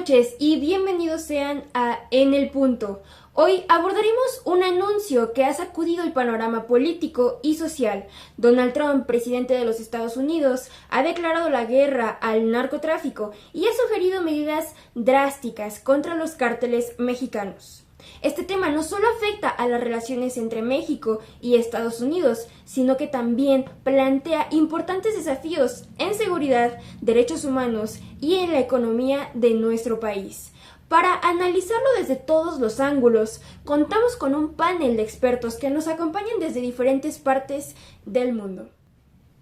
noches y bienvenidos sean a En el Punto. Hoy abordaremos un anuncio que ha sacudido el panorama político y social. Donald Trump, presidente de los Estados Unidos, ha declarado la guerra al narcotráfico y ha sugerido medidas drásticas contra los cárteles mexicanos. Este tema no solo afecta a las relaciones entre México y Estados Unidos, sino que también plantea importantes desafíos en seguridad, derechos humanos y en la economía de nuestro país. Para analizarlo desde todos los ángulos, contamos con un panel de expertos que nos acompañan desde diferentes partes del mundo.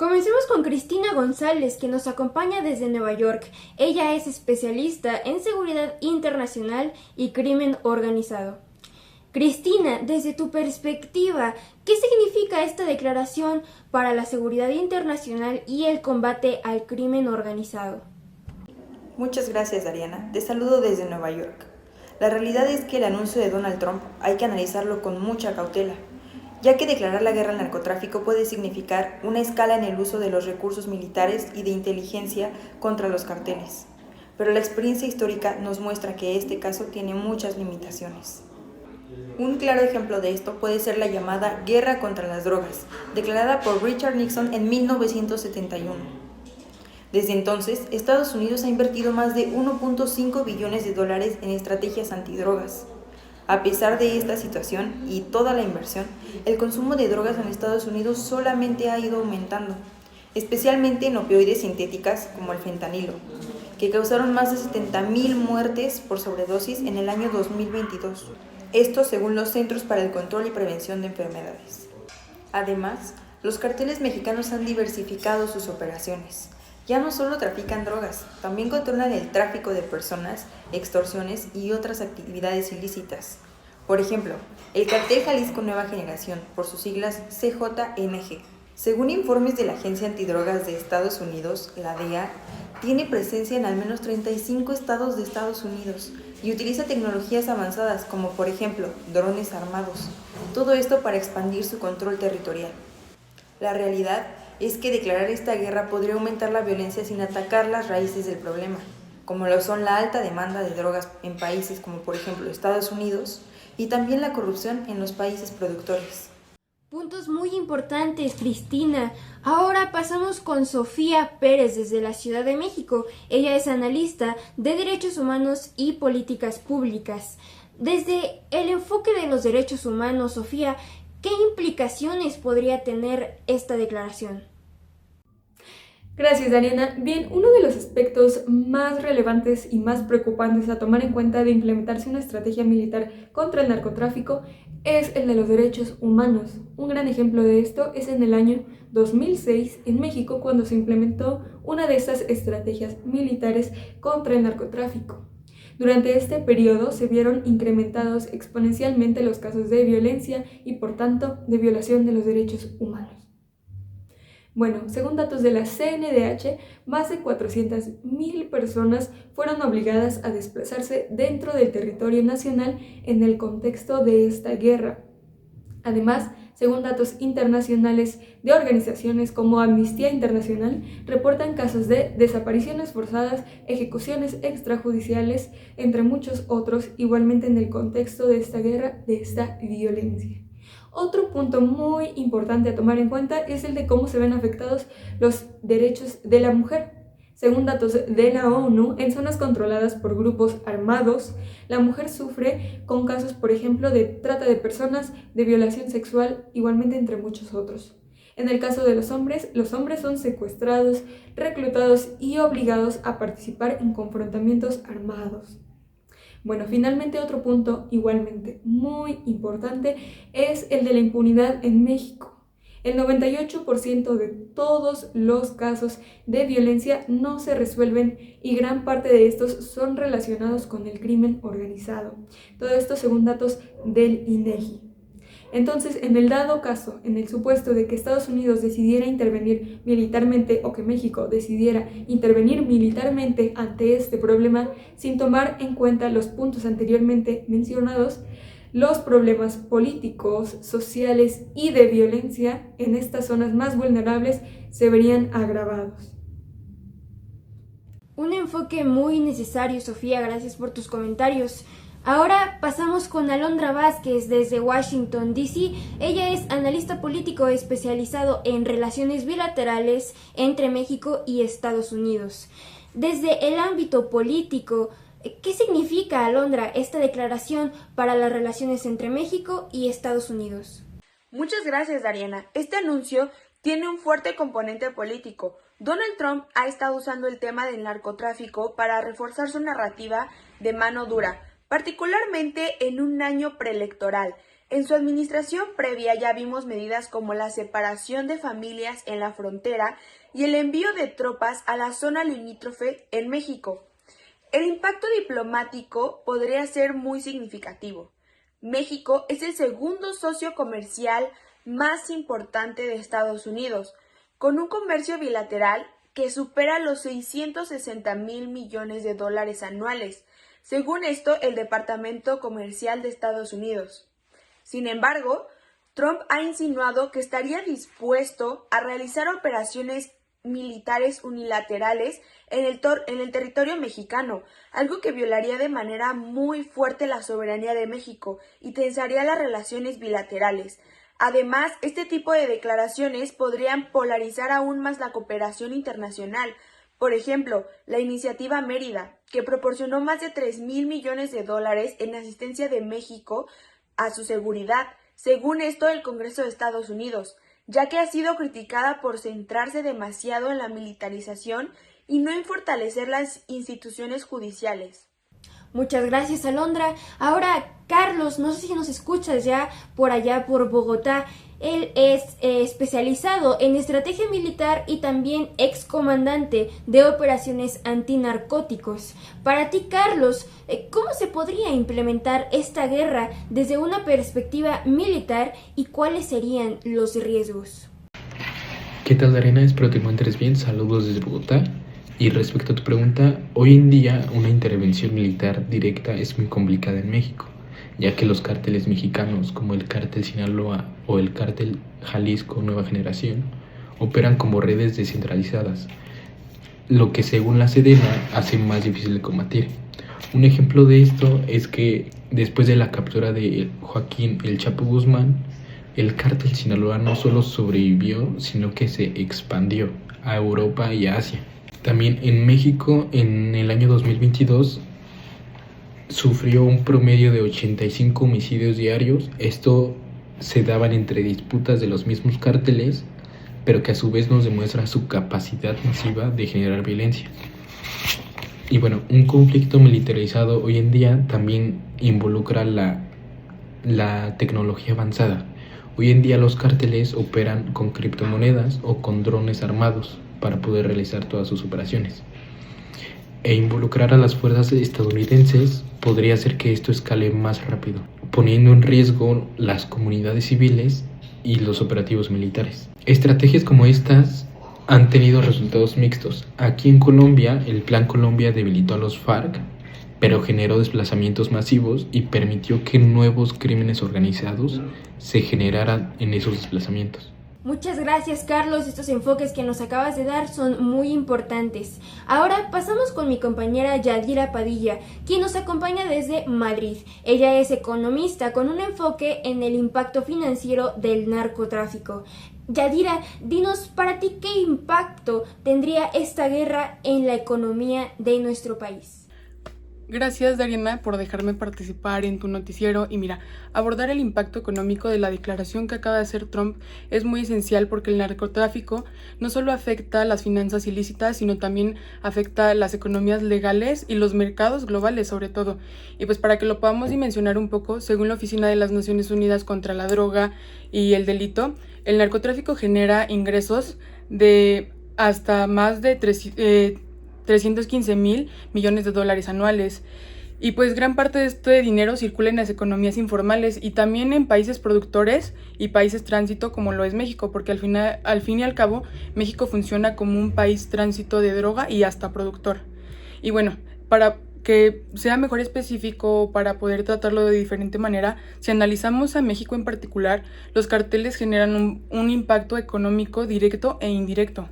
Comencemos con Cristina González, que nos acompaña desde Nueva York. Ella es especialista en seguridad internacional y crimen organizado. Cristina, desde tu perspectiva, ¿qué significa esta declaración para la seguridad internacional y el combate al crimen organizado? Muchas gracias, Ariana. Te saludo desde Nueva York. La realidad es que el anuncio de Donald Trump hay que analizarlo con mucha cautela, ya que declarar la guerra al narcotráfico puede significar una escala en el uso de los recursos militares y de inteligencia contra los carteles. Pero la experiencia histórica nos muestra que este caso tiene muchas limitaciones. Un claro ejemplo de esto puede ser la llamada Guerra contra las Drogas, declarada por Richard Nixon en 1971. Desde entonces, Estados Unidos ha invertido más de 1.5 billones de dólares en estrategias antidrogas. A pesar de esta situación y toda la inversión, el consumo de drogas en Estados Unidos solamente ha ido aumentando, especialmente en opioides sintéticas como el fentanilo, que causaron más de 70,000 muertes por sobredosis en el año 2022. Esto según los Centros para el Control y Prevención de Enfermedades. Además, los carteles mexicanos han diversificado sus operaciones. Ya no solo trafican drogas, también controlan el tráfico de personas, extorsiones y otras actividades ilícitas. Por ejemplo, el Cartel Jalisco Nueva Generación, por sus siglas CJNG. Según informes de la Agencia Antidrogas de Estados Unidos, la DEA, tiene presencia en al menos 35 estados de Estados Unidos y utiliza tecnologías avanzadas como por ejemplo drones armados. Todo esto para expandir su control territorial. La realidad es que declarar esta guerra podría aumentar la violencia sin atacar las raíces del problema, como lo son la alta demanda de drogas en países como por ejemplo Estados Unidos y también la corrupción en los países productores. Puntos muy importantes, Cristina. Ahora pasamos con Sofía Pérez desde la Ciudad de México. Ella es analista de derechos humanos y políticas públicas. Desde el enfoque de los derechos humanos, Sofía, ¿qué implicaciones podría tener esta declaración? Gracias, Ariana. Bien, uno de los aspectos más relevantes y más preocupantes a tomar en cuenta de implementarse una estrategia militar contra el narcotráfico es el de los derechos humanos. Un gran ejemplo de esto es en el año 2006 en México, cuando se implementó una de estas estrategias militares contra el narcotráfico. Durante este periodo se vieron incrementados exponencialmente los casos de violencia y, por tanto, de violación de los derechos humanos. Bueno, según datos de la CNDH, más de 400,000 personas fueron obligadas a desplazarse dentro del territorio nacional en el contexto de esta guerra. Además, según datos internacionales de organizaciones como Amnistía Internacional, reportan casos de desapariciones forzadas, ejecuciones extrajudiciales, entre muchos otros, igualmente en el contexto de esta guerra, de esta violencia. Otro punto muy importante a tomar en cuenta es el de cómo se ven afectados los derechos de la mujer. Según datos de la ONU, en zonas controladas por grupos armados, la mujer sufre con casos, por ejemplo, de trata de personas, de violación sexual, igualmente entre muchos otros. En el caso de los hombres son secuestrados, reclutados y obligados a participar en confrontamientos armados. Bueno, finalmente otro punto igualmente muy importante es el de la impunidad en México. El 98% de todos los casos de violencia no se resuelven y gran parte de estos son relacionados con el crimen organizado. Todo esto según datos del INEGI. Entonces, en el dado caso, en el supuesto de que Estados Unidos decidiera intervenir militarmente o que México decidiera intervenir militarmente ante este problema, sin tomar en cuenta los puntos anteriormente mencionados, los problemas políticos, sociales y de violencia en estas zonas más vulnerables se verían agravados. Un enfoque muy necesario, Sofía, gracias por tus comentarios. Ahora pasamos con Alondra Vázquez desde Washington, D.C. Ella es analista político especializado en relaciones bilaterales entre México y Estados Unidos. Desde el ámbito político, ¿qué significa, Alondra, esta declaración para las relaciones entre México y Estados Unidos? Muchas gracias, Dariana. Este anuncio tiene un fuerte componente político. Donald Trump ha estado usando el tema del narcotráfico para reforzar su narrativa de mano dura, particularmente en un año preelectoral. En su administración previa ya vimos medidas como la separación de familias en la frontera y el envío de tropas a la zona limítrofe en México. El impacto diplomático podría ser muy significativo. México es el segundo socio comercial más importante de Estados Unidos, con un comercio bilateral que supera los 660,000 millones de dólares anuales, según esto el Departamento Comercial de Estados Unidos. Sin embargo, Trump ha insinuado que estaría dispuesto a realizar operaciones militares unilaterales en el territorio mexicano, algo que violaría de manera muy fuerte la soberanía de México y tensaría las relaciones bilaterales. Además, este tipo de declaraciones podrían polarizar aún más la cooperación internacional. Por ejemplo, la iniciativa Mérida, que proporcionó más de 3,000 millones de dólares en asistencia de México a su seguridad, según esto el Congreso de Estados Unidos, ya que ha sido criticada por centrarse demasiado en la militarización y no en fortalecer las instituciones judiciales. Muchas gracias, Alondra. Ahora, Carlos, no sé si nos escuchas ya por allá por Bogotá. Él es especializado en estrategia militar y también excomandante de operaciones antinarcóticos. Para ti, Carlos, ¿cómo se podría implementar esta guerra desde una perspectiva militar y cuáles serían los riesgos? ¿Qué tal, Arena? Espero te encuentres bien. Saludos desde Bogotá. Y respecto a tu pregunta, hoy en día una intervención militar directa es muy complicada en México, ya que los cárteles mexicanos como el cártel Sinaloa o el cártel Jalisco Nueva Generación operan como redes descentralizadas, lo que según la Sedena hace más difícil de combatir. Un ejemplo de esto es que después de la captura de Joaquín El Chapo Guzmán, el cártel Sinaloa no solo sobrevivió, sino que se expandió a Europa y a Asia. También en México, en el año 2022, sufrió un promedio de 85 homicidios diarios. Esto se daban entre disputas de los mismos cárteles, pero que a su vez nos demuestra su capacidad masiva de generar violencia. Y bueno, un conflicto militarizado hoy en día también involucra la tecnología avanzada. Hoy en día los cárteles operan con criptomonedas o con drones armados para poder realizar todas sus operaciones. E involucrar a las fuerzas estadounidenses podría hacer que esto escale más rápido, poniendo en riesgo las comunidades civiles y los operativos militares. Estrategias como estas han tenido resultados mixtos. Aquí en Colombia, el Plan Colombia debilitó a los FARC, pero generó desplazamientos masivos y permitió que nuevos crímenes organizados se generaran en esos desplazamientos. Muchas gracias, Carlos. Estos enfoques que nos acabas de dar son muy importantes. Ahora pasamos con mi compañera Yadira Padilla, quien nos acompaña desde Madrid. Ella es economista con un enfoque en el impacto financiero del narcotráfico. Yadira, dinos para ti qué impacto tendría esta guerra en la economía de nuestro país. Gracias, Dariana, por dejarme participar en tu noticiero. Y mira, abordar el impacto económico de la declaración que acaba de hacer Trump es muy esencial porque el narcotráfico no solo afecta las finanzas ilícitas, sino también afecta las economías legales y los mercados globales sobre todo. Y pues para que lo podamos dimensionar un poco, según la Oficina de las Naciones Unidas contra la Droga y el Delito, el narcotráfico genera ingresos de hasta más de 315,000 millones de dólares anuales. Y pues gran parte de este dinero circula en las economías informales y también en países productores y países tránsito como lo es México, porque al fin y al cabo México funciona como un país tránsito de droga y hasta productor. Y bueno, para que sea mejor específico, para poder tratarlo de diferente manera, si analizamos a México en particular, los carteles generan un impacto económico directo e indirecto.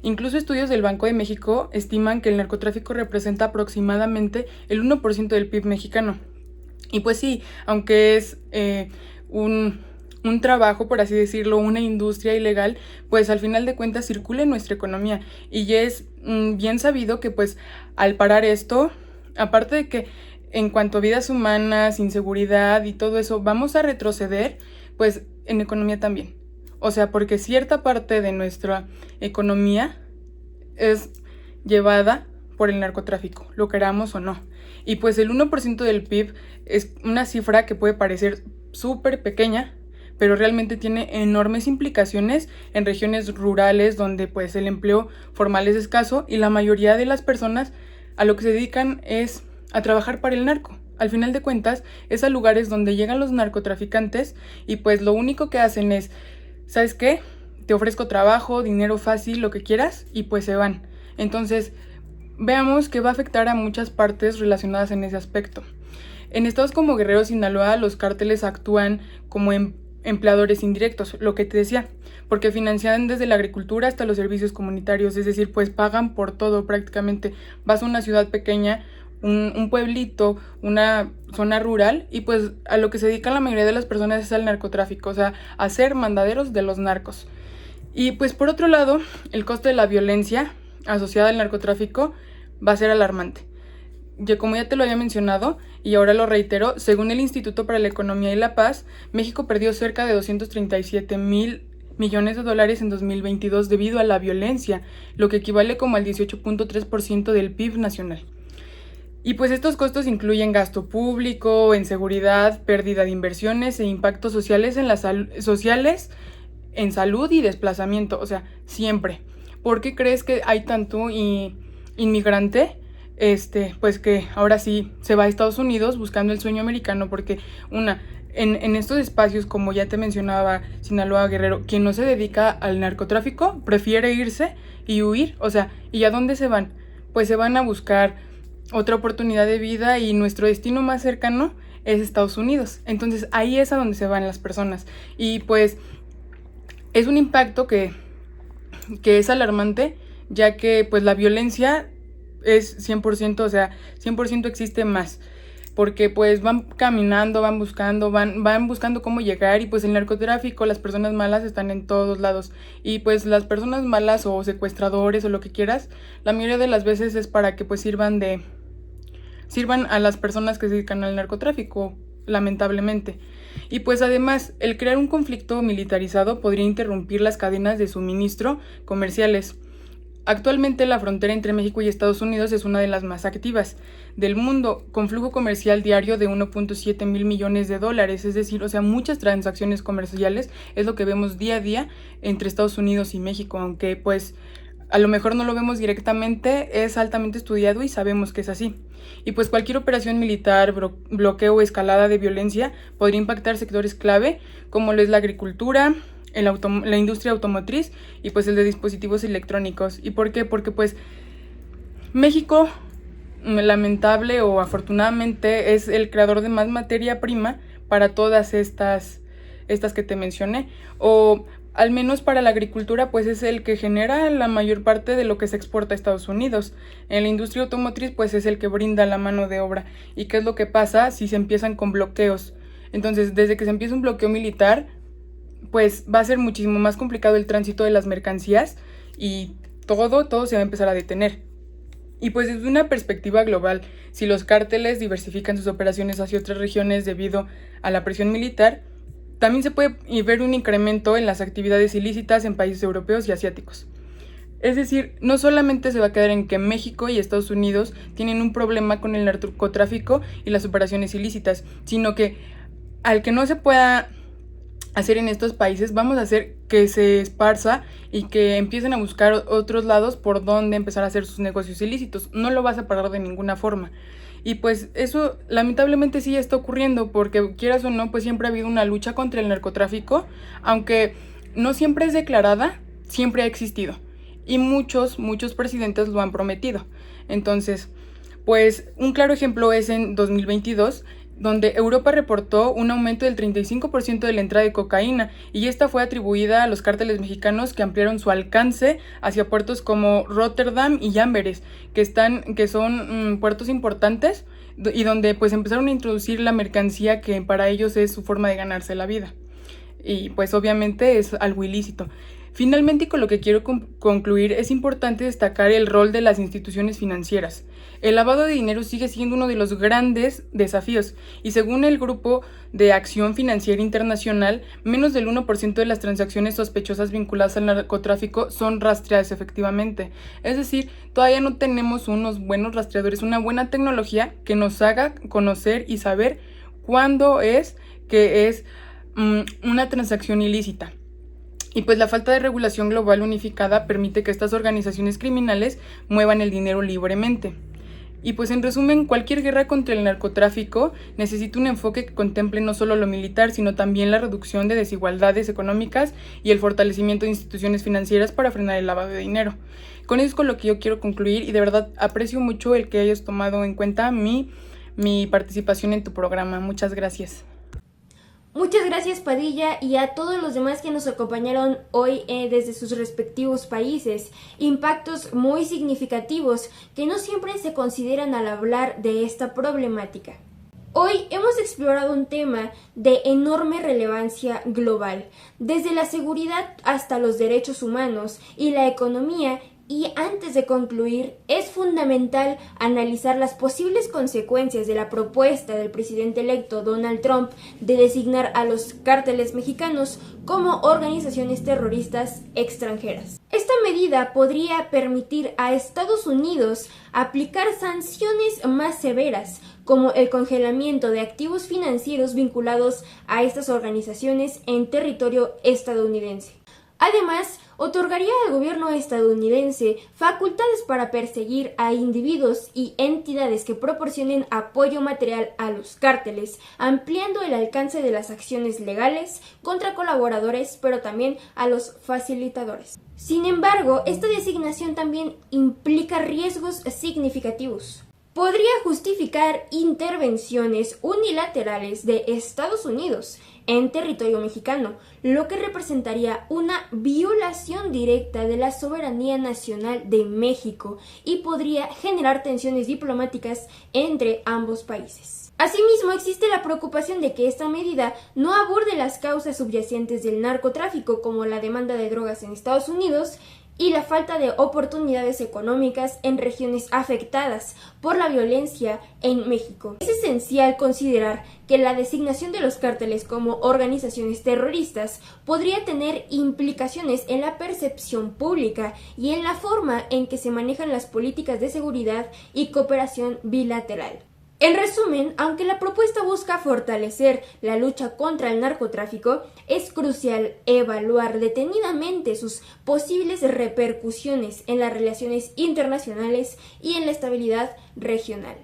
Incluso estudios del Banco de México estiman que el narcotráfico representa aproximadamente el 1% del PIB mexicano. Y pues sí, aunque es un trabajo, por así decirlo, una industria ilegal, pues al final de cuentas circula en nuestra economía. Y ya es bien sabido que pues al parar esto, aparte de que en cuanto a vidas humanas, inseguridad y todo eso, vamos a retroceder, pues en economía también. O sea, porque cierta parte de nuestra economía es llevada por el narcotráfico, lo queramos o no. Y pues el 1% del PIB es una cifra que puede parecer súper pequeña, pero realmente tiene enormes implicaciones en regiones rurales donde pues el empleo formal es escaso y la mayoría de las personas a lo que se dedican es a trabajar para el narco. Al final de cuentas, es a lugares donde llegan los narcotraficantes y pues lo único que hacen es, ¿sabes qué? Te ofrezco trabajo, dinero fácil, lo que quieras, y pues se van. Entonces, veamos que va a afectar a muchas partes relacionadas en ese aspecto. En estados como Guerrero, Sinaloa, los cárteles actúan como empleadores indirectos, lo que te decía, porque financian desde la agricultura hasta los servicios comunitarios, es decir, pues pagan por todo prácticamente. Vas a una ciudad pequeña, un pueblito, una zona rural, y pues a lo que se dedican la mayoría de las personas es al narcotráfico, o sea, a ser mandaderos de los narcos. Y pues por otro lado, el costo de la violencia asociada al narcotráfico va a ser alarmante. Como ya te lo había mencionado, y ahora lo reitero, según el Instituto para la Economía y la Paz, México perdió cerca de 237,000 millones de dólares en 2022 debido a la violencia, lo que equivale como al 18.3% del PIB nacional. Y pues estos costos incluyen gasto público, en seguridad, pérdida de inversiones e impactos sociales en salud y desplazamiento, o sea, siempre. ¿Por qué crees que hay tanto inmigrante? Pues que ahora sí se va a Estados Unidos buscando el sueño americano, porque en estos espacios, como ya te mencionaba, Sinaloa, Guerrero, quien no se dedica al narcotráfico prefiere irse y huir, o sea, ¿y a dónde se van? Pues se van a buscar otra oportunidad de vida y nuestro destino más cercano es Estados Unidos. Entonces ahí es a donde se van las personas. Y pues es un impacto que es alarmante, ya que pues la violencia es 100%, o sea, 100% existe más. Porque pues van caminando, van buscando cómo llegar, y pues el narcotráfico, las personas malas están en todos lados. Y pues las personas malas o secuestradores o lo que quieras, la mayoría de las veces es para que pues sirvan a las personas que se dedican al narcotráfico, lamentablemente. Y pues además, el crear un conflicto militarizado podría interrumpir las cadenas de suministro comerciales. Actualmente la frontera entre México y Estados Unidos es una de las más activas del mundo, con flujo comercial diario de 1.7 mil millones de dólares, es decir, o sea, muchas transacciones comerciales es lo que vemos día a día entre Estados Unidos y México, aunque pues a lo mejor no lo vemos directamente, es altamente estudiado y sabemos que es así. Y pues cualquier operación militar, bloqueo o escalada de violencia podría impactar sectores clave como lo es la agricultura, la industria automotriz y pues el de dispositivos electrónicos. ¿Y por qué? Porque pues México, lamentable o afortunadamente, es el creador de más materia prima para todas estas que te mencioné, o al menos para la agricultura, pues es el que genera la mayor parte de lo que se exporta a Estados Unidos. En la industria automotriz, pues es el que brinda la mano de obra. ¿Y qué es lo que pasa si se empiezan con bloqueos? Entonces, desde que se empieza un bloqueo militar, pues va a ser muchísimo más complicado el tránsito de las mercancías y todo se va a empezar a detener. Y pues desde una perspectiva global, si los cárteles diversifican sus operaciones hacia otras regiones debido a la presión militar, también se puede ver un incremento en las actividades ilícitas en países europeos y asiáticos. Es decir, no solamente se va a quedar en que México y Estados Unidos tienen un problema con el narcotráfico y las operaciones ilícitas, sino que al que no se pueda hacer en estos países, vamos a hacer que se esparza y que empiecen a buscar otros lados por donde empezar a hacer sus negocios ilícitos. No lo vas a parar de ninguna forma. Y pues eso lamentablemente sí está ocurriendo, porque quieras o no, pues siempre ha habido una lucha contra el narcotráfico, aunque no siempre es declarada, siempre ha existido. Y muchos presidentes lo han prometido. Entonces, pues un claro ejemplo es en 2022, donde Europa reportó un aumento del 35% de la entrada de cocaína, y esta fue atribuida a los cárteles mexicanos que ampliaron su alcance hacia puertos como Rotterdam y Amberes, que son puertos importantes y donde pues empezaron a introducir la mercancía que para ellos es su forma de ganarse la vida. Y pues obviamente es algo ilícito. Finalmente, y con lo que quiero concluir, es importante destacar el rol de las instituciones financieras. El lavado de dinero sigue siendo uno de los grandes desafíos, y según el Grupo de Acción Financiera Internacional, menos del 1% de las transacciones sospechosas vinculadas al narcotráfico son rastreadas efectivamente. Es decir, todavía no tenemos unos buenos rastreadores, una buena tecnología que nos haga conocer y saber cuándo es que es una transacción ilícita. Y pues la falta de regulación global unificada permite que estas organizaciones criminales muevan el dinero libremente. Y pues en resumen, cualquier guerra contra el narcotráfico necesita un enfoque que contemple no solo lo militar, sino también la reducción de desigualdades económicas y el fortalecimiento de instituciones financieras para frenar el lavado de dinero. Con eso es con lo que yo quiero concluir, y de verdad aprecio mucho el que hayas tomado en cuenta mi participación en tu programa. Muchas gracias. Muchas gracias, Padilla, y a todos los demás que nos acompañaron hoy desde sus respectivos países. Impactos muy significativos que no siempre se consideran al hablar de esta problemática. Hoy hemos explorado un tema de enorme relevancia global, desde la seguridad hasta los derechos humanos y la economía. Y antes de concluir, es fundamental analizar las posibles consecuencias de la propuesta del presidente electo Donald Trump de designar a los cárteles mexicanos como organizaciones terroristas extranjeras. Esta medida podría permitir a Estados Unidos aplicar sanciones más severas, como el congelamiento de activos financieros vinculados a estas organizaciones en territorio estadounidense. Además, otorgaría al gobierno estadounidense facultades para perseguir a individuos y entidades que proporcionen apoyo material a los cárteles, ampliando el alcance de las acciones legales contra colaboradores, pero también a los facilitadores. Sin embargo, esta designación también implica riesgos significativos. Podría justificar intervenciones unilaterales de Estados Unidos en territorio mexicano, lo que representaría una violación directa de la soberanía nacional de México y podría generar tensiones diplomáticas entre ambos países. Asimismo, existe la preocupación de que esta medida no aborde las causas subyacentes del narcotráfico, como la demanda de drogas en Estados Unidos y la falta de oportunidades económicas en regiones afectadas por la violencia en México. Es esencial considerar que la designación de los cárteles como organizaciones terroristas podría tener implicaciones en la percepción pública y en la forma en que se manejan las políticas de seguridad y cooperación bilateral. En resumen, aunque la propuesta busca fortalecer la lucha contra el narcotráfico, es crucial evaluar detenidamente sus posibles repercusiones en las relaciones internacionales y en la estabilidad regional.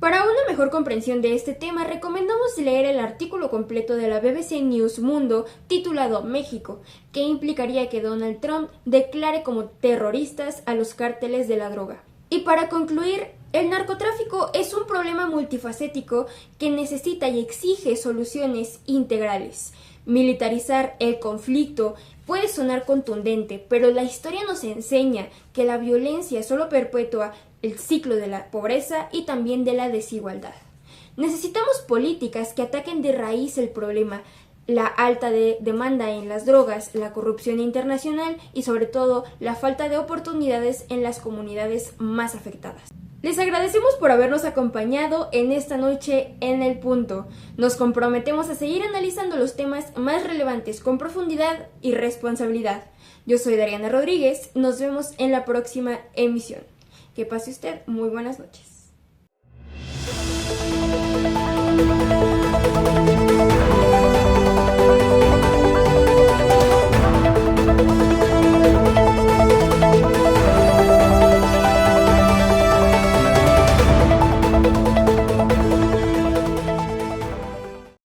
Para una mejor comprensión de este tema, recomendamos leer el artículo completo de la BBC News Mundo titulado México, que implicaría que Donald Trump declare como terroristas a los cárteles de la droga. Y para concluir, el narcotráfico es un problema multifacético que necesita y exige soluciones integrales. Militarizar el conflicto puede sonar contundente, pero la historia nos enseña que la violencia solo perpetúa el ciclo de la pobreza y también de la desigualdad. Necesitamos políticas que ataquen de raíz el problema, la alta demanda en las drogas, la corrupción internacional y sobre todo la falta de oportunidades en las comunidades más afectadas. Les agradecemos por habernos acompañado en esta noche en El Punto. Nos comprometemos a seguir analizando los temas más relevantes con profundidad y responsabilidad. Yo soy Dariana Rodríguez, nos vemos en la próxima emisión. Que pase usted muy buenas noches.